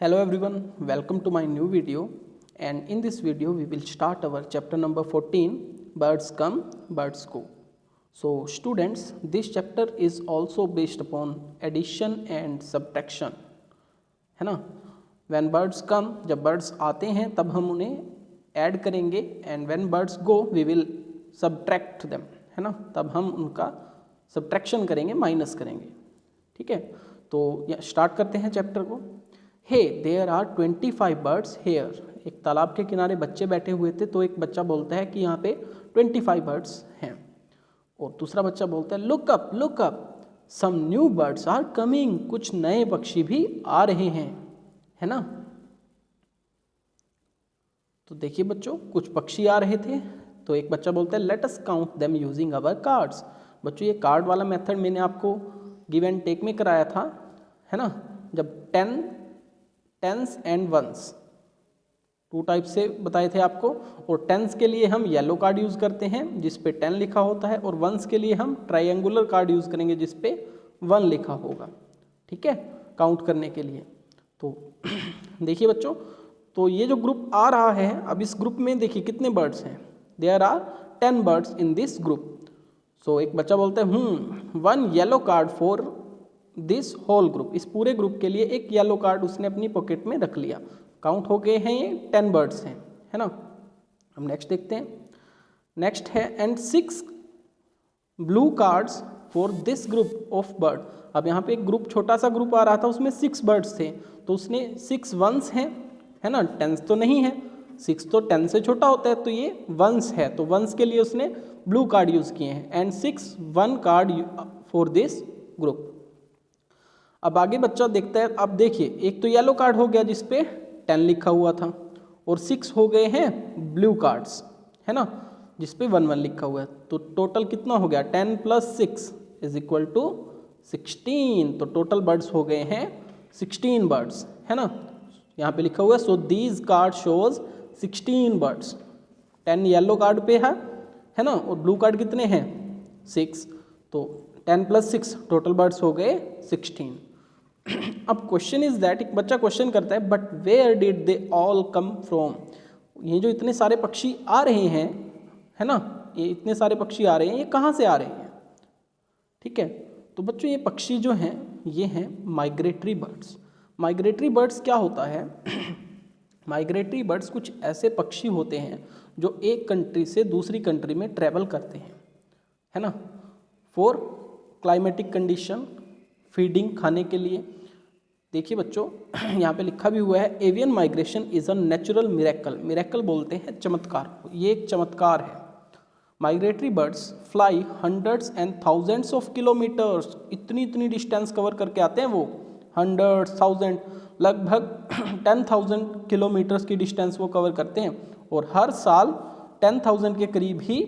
Hello everyone, welcome to my new video, and in this video we will start our chapter number 14, birds come, birds go. So students, this chapter is also based upon addition and subtraction, है ना. When birds come, जब birds आते हैं तब हम उन्हें add करेंगे, and when birds go we will subtract them, है ना. तब हम उनका subtraction करेंगे, माइनस करेंगे. ठीक है, तो स्टार्ट करते हैं चैप्टर को. Hey there are 25 birds here. एक तालाब के किनारे बच्चे बैठे हुए थे, तो एक बच्चा बोलता है कि यहाँ पे 25 बर्ड्स हैं, और दूसरा बच्चा बोलता है look up some new birds are coming. कुछ नए पक्षी भी आ रहे हैं, है ना. तो देखिए बच्चों, कुछ पक्षी आ रहे थे, तो एक बच्चा बोलता है let us count them using our cards. बच्चों, ये कार्ड वाला मेथड मैंने आपको गिव एंड टेक में कराया था, है ना. जब tense and ones, two type से बताए थे आपको. और टेंस के लिए हम येलो कार्ड यूज़ करते हैं जिस पे 10 लिखा होता है, और वंस के लिए हम ट्रायंगुलर कार्ड यूज़ करेंगे जिस पे 1 लिखा होगा. ठीक है, काउंट करने के लिए. तो देखिए बच्चों, तो ये जो ग्रुप आ रहा है, अब इस ग्रुप में देखिए कितने बर्ड्स हैं. There are 10 birds in this group. So एक बच्चा बोलता है 1 yellow card for this whole group. इस पूरे ग्रुप के लिए एक येलो कार्ड उसने अपनी पॉकेट में रख लिया. काउंट हो गए हैं, ये 10 बर्ड्स हैं, है ना. हम नेक्स्ट देखते हैं. नेक्स्ट है and 6 blue cards for this group of bird. अब यहाँ पे एक ग्रुप, छोटा सा ग्रुप आ रहा था, उसमें 6 बर्ड्स थे, तो उसने 6 वंस हैं, है ना. 10 तो नहीं है, 6 तो 10 से छोटा होता है, तो ये वंस है, तो वंस के लिए उसने ब्लू कार्ड यूज़ किए हैं. And 6 1 card for this group. अब आगे बच्चा देखता है. अब देखिए, एक तो येलो कार्ड हो गया जिस पे 10 लिखा हुआ था, और 6 हो गए हैं ब्लू कार्ड्स, है ना, जिस पे 1 1 लिखा हुआ है. तो टोटल कितना हो गया, 10 + 6 इज इक्वल टू 16. तो टोटल बर्ड्स हो गए हैं 16 बर्ड्स, है ना. यहाँ पे लिखा हुआ है so these card shows 16 birds. 10 yellow card पे है ना, और ब्लू कार्ड कितने हैं 6. तो 10 + 6 टोटल बर्ड्स हो गए 16. अब क्वेश्चन इज दैट, एक बच्चा क्वेश्चन करता है but where did they all come from. ये जो इतने सारे पक्षी आ रहे हैं, है ना, ये इतने सारे पक्षी आ रहे हैं, ये कहाँ से आ रहे हैं. ठीक है, तो बच्चों ये पक्षी जो हैं ये हैं माइग्रेटरी बर्ड्स. माइग्रेटरी बर्ड्स क्या होता है माइग्रेटरी बर्ड्स कुछ ऐसे पक्षी होते हैं जो एक कंट्री से दूसरी कंट्री में ट्रैवल करते हैं, है ना, फॉर क्लाइमेटिक कंडीशन, फीडिंग, खाने के लिए. देखिए बच्चों, यहाँ पे लिखा भी हुआ है avian migration is a natural miracle. Miracle बोलते हैं चमत्कार, ये एक चमत्कार है. Migratory birds fly hundreds and thousands of kilometres. इतनी डिस्टेंस कवर करके आते हैं वो, हंड्रेड्स, थाउजेंड, लगभग 10,000 किलोमीटर्स की डिस्टेंस वो कवर करते हैं. और हर साल 10,000 के करीब ही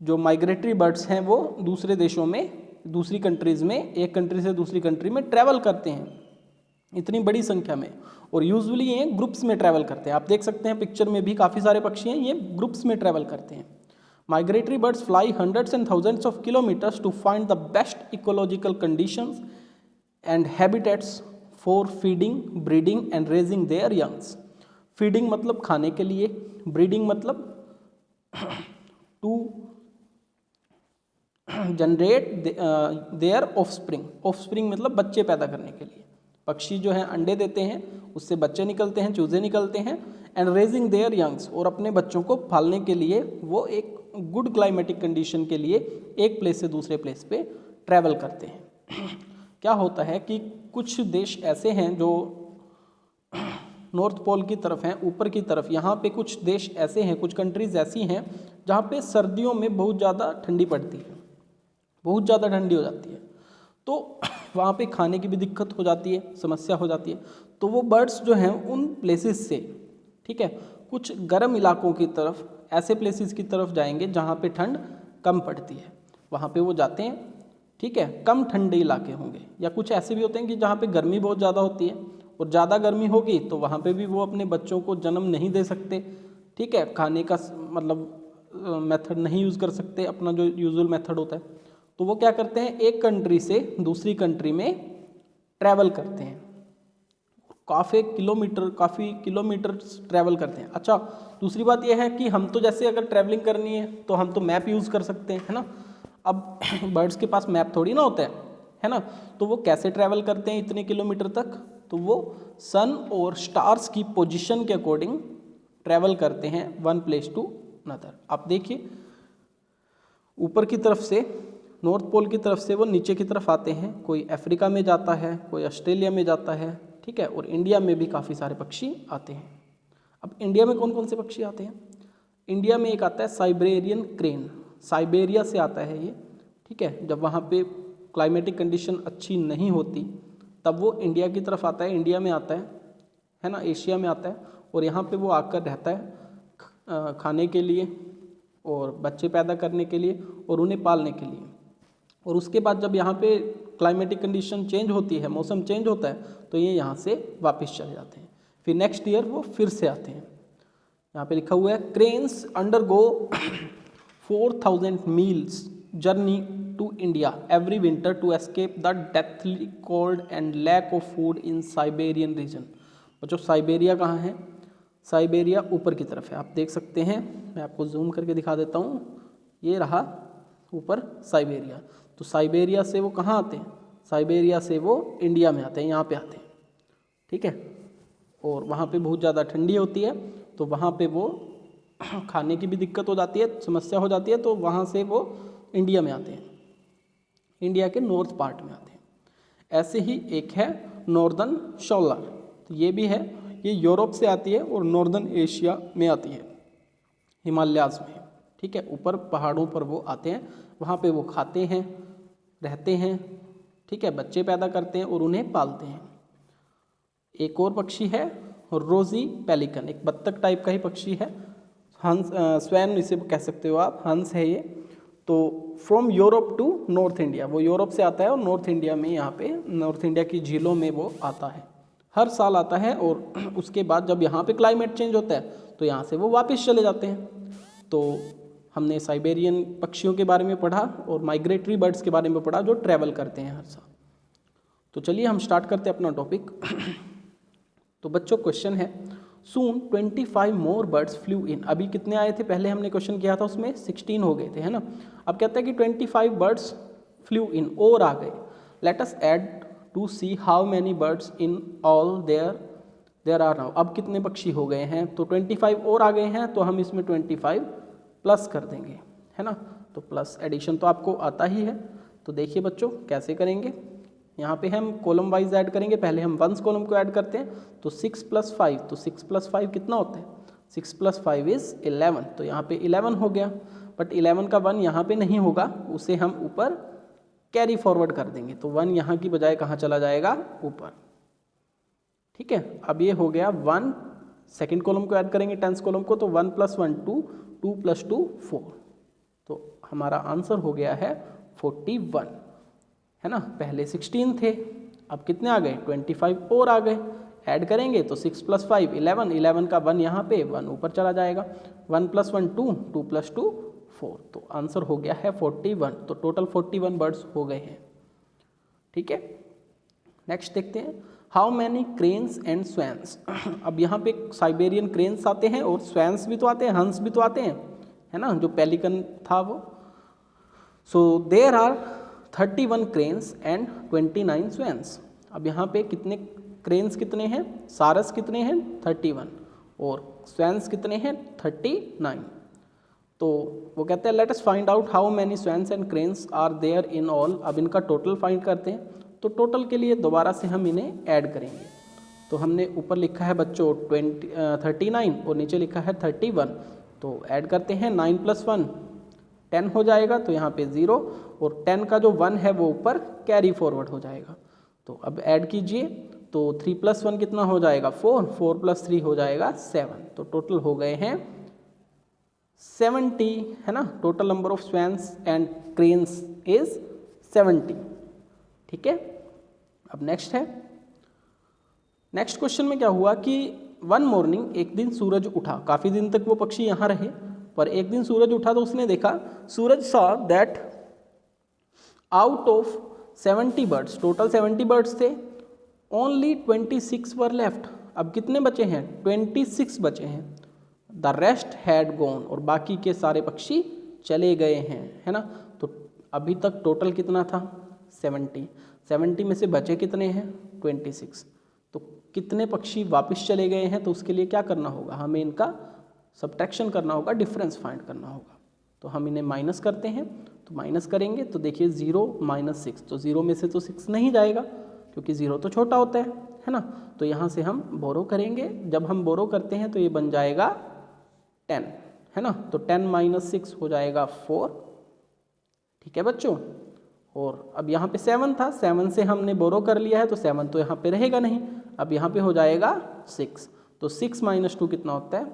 जो माइग्रेटरी बर्ड्स हैं वो दूसरे देशों में, दूसरी कंट्रीज़ में, एक कंट्री से दूसरी कंट्री में ट्रैवल करते हैं, इतनी बड़ी संख्या में. और यूजुअली ये ग्रुप्स में ट्रैवल करते हैं. आप देख सकते हैं पिक्चर में भी काफ़ी सारे पक्षी हैं, ये ग्रुप्स में ट्रैवल करते हैं. Migratory birds fly hundreds and thousands of kilometres to find the best ecological conditions and habitats for feeding, breeding and raising their youngs. Feeding मतलब खाने के लिए, ब्रीडिंग मतलब to generate their offspring. Offspring मतलब बच्चे पैदा करने के लिए. पक्षी जो हैं अंडे देते हैं, उससे बच्चे निकलते हैं, चूजे निकलते हैं. एंड रेजिंग देयर यंग्स, और अपने बच्चों को पालने के लिए वो एक गुड क्लाइमेटिक कंडीशन के लिए एक प्लेस से दूसरे प्लेस पे ट्रैवल करते हैं. क्या होता है कि कुछ देश ऐसे हैं जो नॉर्थ पोल की तरफ हैं, ऊपर की तरफ. यहाँ पे कुछ देश ऐसे हैं, कुछ कंट्रीज़ ऐसी हैं जहाँ पे सर्दियों में बहुत ज़्यादा ठंडी पड़ती है, बहुत ज़्यादा ठंडी हो जाती है. तो वहाँ पे खाने की भी दिक्कत हो जाती है, समस्या हो जाती है. तो वो बर्ड्स जो हैं उन प्लेसेस से, ठीक है, कुछ गर्म इलाकों की तरफ, ऐसे प्लेसेस की तरफ जाएंगे जहाँ पे ठंड कम पड़ती है, वहाँ पे वो जाते हैं. ठीक है, कम ठंडे इलाके होंगे. या कुछ ऐसे भी होते हैं कि जहाँ पे गर्मी बहुत ज़्यादा होती है, और ज़्यादा गर्मी होगी तो वहाँ पे भी वो अपने बच्चों को जन्म नहीं दे सकते. ठीक है, खाने का मतलब मेथड नहीं यूज़ कर सकते, अपना जो यूजुअल मेथड होता है. तो वो क्या करते हैं, एक कंट्री से दूसरी कंट्री में ट्रैवल करते हैं. काफ़ी किलोमीटर ट्रैवल करते हैं। अच्छा, दूसरी बात यह है कि हम तो जैसे अगर ट्रैवलिंग करनी है तो हम तो मैप यूज़ कर सकते हैं, है ना। अब बर्ड्स के पास मैप थोड़ी ना होता है ना। तो वो कैसे ट्रैवल करते हैं इतने किलोमीटर तक? तो वो सन और स्टार्स की पोजीशन के अकॉर्डिंग ट्रैवल करते हैं वन प्लेस टू अनदर। आप देखिए, ऊपर की तरफ से, नॉर्थ पोल की तरफ से वो नीचे की तरफ आते हैं। कोई अफ्रीका में जाता है, कोई ऑस्ट्रेलिया में जाता है, ठीक है। और इंडिया में भी काफ़ी सारे पक्षी आते हैं। अब इंडिया में कौन कौन से पक्षी आते हैं? इंडिया में एक आता है साइबेरियन क्रेन, साइबेरिया से आता है ये, ठीक है। जब वहाँ पे क्लाइमेटिक कंडीशन अच्छी नहीं होती तब वो इंडिया की तरफ आता है, इंडिया में आता है ना, एशिया में आता है और यहाँ पे वो आकर रहता है खाने के लिए और बच्चे पैदा करने के लिए और उन्हें पालने के लिए। और उसके बाद जब यहाँ पे क्लाइमेटिक कंडीशन चेंज होती है, मौसम चेंज होता है, तो ये यहाँ से वापस चले जाते हैं। फिर नेक्स्ट ईयर वो फिर से आते हैं। यहाँ पे लिखा हुआ है cranes undergo 4000 miles journey to India every winter to escape the deathly cold and lack of food in Siberian region. बच्चों, साइबेरिया कहाँ है? साइबेरिया ऊपर की तरफ है, आप देख सकते हैं। मैं आपको जूम करके दिखा देता हूँ। ये रहा ऊपर साइबेरिया। तो साइबेरिया से वो कहाँ आते हैं? साइबेरिया से वो इंडिया में आते हैं, यहाँ पे आते हैं, ठीक है। और वहाँ पे बहुत ज़्यादा ठंडी होती है, तो वहाँ पे वो खाने की भी दिक्कत हो जाती है, समस्या हो जाती है, तो वहाँ से वो इंडिया में आते हैं, इंडिया के नॉर्थ पार्ट में आते हैं। ऐसे ही एक है नॉर्दर्न शॉलर, तो ये भी है, ये यूरोप से आती है और नॉर्दर्न एशिया में आती है, हिमालयाज़ में, ठीक है। ऊपर पहाड़ों पर वो आते हैं, वहाँ पे वो खाते हैं, रहते हैं, ठीक है, बच्चे पैदा करते हैं और उन्हें पालते हैं। एक और पक्षी है रोजी पेलिकन, एक बत्तख टाइप का ही पक्षी है, हंस, स्वैन इसे कह सकते हो आप, हंस है ये। तो from Europe to north India, वो यूरोप से आता है और नॉर्थ इंडिया में, यहाँ पे नॉर्थ इंडिया की झीलों में वो आता है, हर साल आता है। और उसके बाद जब यहाँ पे क्लाइमेट चेंज होता है तो यहाँ से वो वापस चले जाते हैं। तो हमने साइबेरियन पक्षियों के बारे में पढ़ा और माइग्रेटरी बर्ड्स के बारे में पढ़ा जो ट्रैवल करते हैं हर साल। तो चलिए हम स्टार्ट करते हैं अपना टॉपिक। तो बच्चों, क्वेश्चन है सून 25 मोर बर्ड्स फ्लू इन। अभी कितने आए थे? पहले हमने क्वेश्चन किया था उसमें 16 हो गए थे, है ना। अब कहता है कि 25 बर्ड्स फ्लू इन, और आ गए। Let us add to see how many birds in all there are now. अब कितने पक्षी हो गए हैं? तो 25 और आ गए हैं, तो हम इसमें 25 प्लस कर देंगे, है ना। तो प्लस एडिशन तो आपको आता ही है। तो देखिए बच्चों कैसे करेंगे। यहाँ पे हम कॉलम वाइज ऐड करेंगे। पहले हम वंस कॉलम को ऐड करते हैं, तो 6 + 5, तो 6 + 5 कितना होता है? 6 + 5 इज़ 11। तो यहाँ पे 11 हो गया, बट 11 का 1 यहाँ पे नहीं होगा, उसे हम ऊपर कैरी फॉरवर्ड कर देंगे। तो 1 यहाँ की बजाय कहाँ चला जाएगा? ऊपर, ठीक है। अब ये हो गया 1, सेकेंड कॉलम को ऐड करेंगे, 10th कॉलम को, तो 1 + 1 2, 2 + 2 4। तो हमारा आंसर हो गया है 41, है ना। पहले 16 थे, अब कितने आ गए? 25 और आ गए। ऐड करेंगे तो 6 + 5 11, 11 का 1 यहाँ पे, 1 ऊपर चला जाएगा। 1 + 1 2, 2 + 2 4। तो आंसर हो गया है 41। तो टोटल 41 बर्ड्स हो गए हैं, ठीक है। नेक्स्ट देखते हैं, हाउ मैनी क्रेन्स एंड स्वैन्स। अब यहाँ पे साइबेरियन क्रेन्स आते हैं और स्वैन्स भी तो आते हैं, हंस भी तो आते हैं, है ना, जो पेलिकन था वो। So there are 31 cranes and 29 swans. अब यहाँ पे कितने क्रेन्स कितने हैं? सारस कितने हैं? 31, और स्वैन्स कितने हैं? 39। तो वो कहते हैं let us find out how many swans and cranes are there in all. अब इनका टोटल फाइंड करते हैं। तो टोटल के लिए दोबारा से हम इन्हें ऐड करेंगे। तो हमने ऊपर लिखा है बच्चों 39 और नीचे लिखा है 31। तो ऐड करते हैं, 9 + 1 10 हो जाएगा, तो यहाँ पे 0, और 10 का जो 1 है वो ऊपर कैरी फॉरवर्ड हो जाएगा। तो अब ऐड कीजिए, तो 3 + 1 कितना हो जाएगा? 4, 4 + 3 हो जाएगा 7। तो टोटल हो गए हैं 70, है ना। Total number of swans and cranes is 70, ठीक है। अब नेक्स्ट है, नेक्स्ट क्वेश्चन में क्या हुआ कि वन मॉर्निंग, एक दिन सूरज उठा। काफ़ी दिन तक वो पक्षी यहाँ रहे, पर एक दिन सूरज उठा तो उसने देखा, Suraj saw that out of 70 birds, total 70 birds थे, ओनली 26 वर लेफ्ट। अब कितने बचे हैं? 26 बचे हैं। द रेस्ट हैड गॉन, और बाकी के सारे पक्षी चले गए हैं, है ना। तो अभी तक टोटल कितना था? 70 में से बचे कितने हैं? 26। तो कितने पक्षी वापस चले गए हैं? तो उसके लिए क्या करना होगा? हमें इनका सब्ट्रैक्शन करना होगा, डिफरेंस फाइंड करना होगा। तो हम इन्हें माइनस करते हैं। तो माइनस करेंगे तो देखिए 0 - 6, तो 0 में से तो 6 नहीं जाएगा क्योंकि 0 तो छोटा होता है ना। तो यहाँ से हम बोरो करेंगे। जब हम बोरो करते हैं तो ये बन जाएगा 10, है ना। तो 10 - 6 हो जाएगा 4, ठीक है बच्चों। और अब यहाँ पे 7 था, 7 से हमने बोरो कर लिया है तो 7 तो यहाँ पे रहेगा नहीं। अब यहाँ पे हो जाएगा 6, तो 6 - 2 कितना होता है?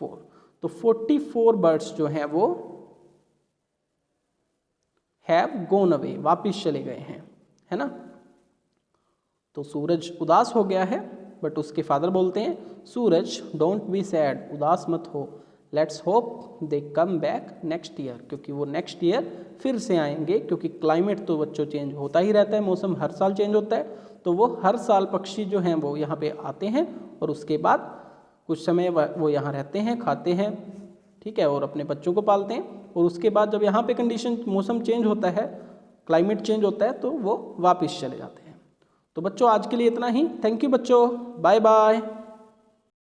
4। तो 44 बर्ड्स जो हैं वो हैव गॉन अवे, वापिस चले गए हैं, है ना। तो सूरज उदास हो गया है, बट उसके फादर बोलते हैं सूरज डोंट बी सैड, उदास मत हो, let's hope they come back next year, क्योंकि वो नेक्स्ट ईयर फिर से आएंगे। क्योंकि क्लाइमेट तो बच्चों चेंज होता ही रहता है, मौसम हर साल चेंज होता है। तो वो हर साल पक्षी जो हैं वो यहाँ पे आते हैं और उसके बाद कुछ समय वो यहाँ रहते हैं, खाते हैं, ठीक है, और अपने बच्चों को पालते हैं। और उसके बाद जब यहाँ पे कंडीशन, मौसम चेंज होता है, क्लाइमेट चेंज होता है, तो वो वापस चले जाते हैं। तो बच्चों आज के लिए इतना ही। थैंक यू बच्चों, बाय बाय।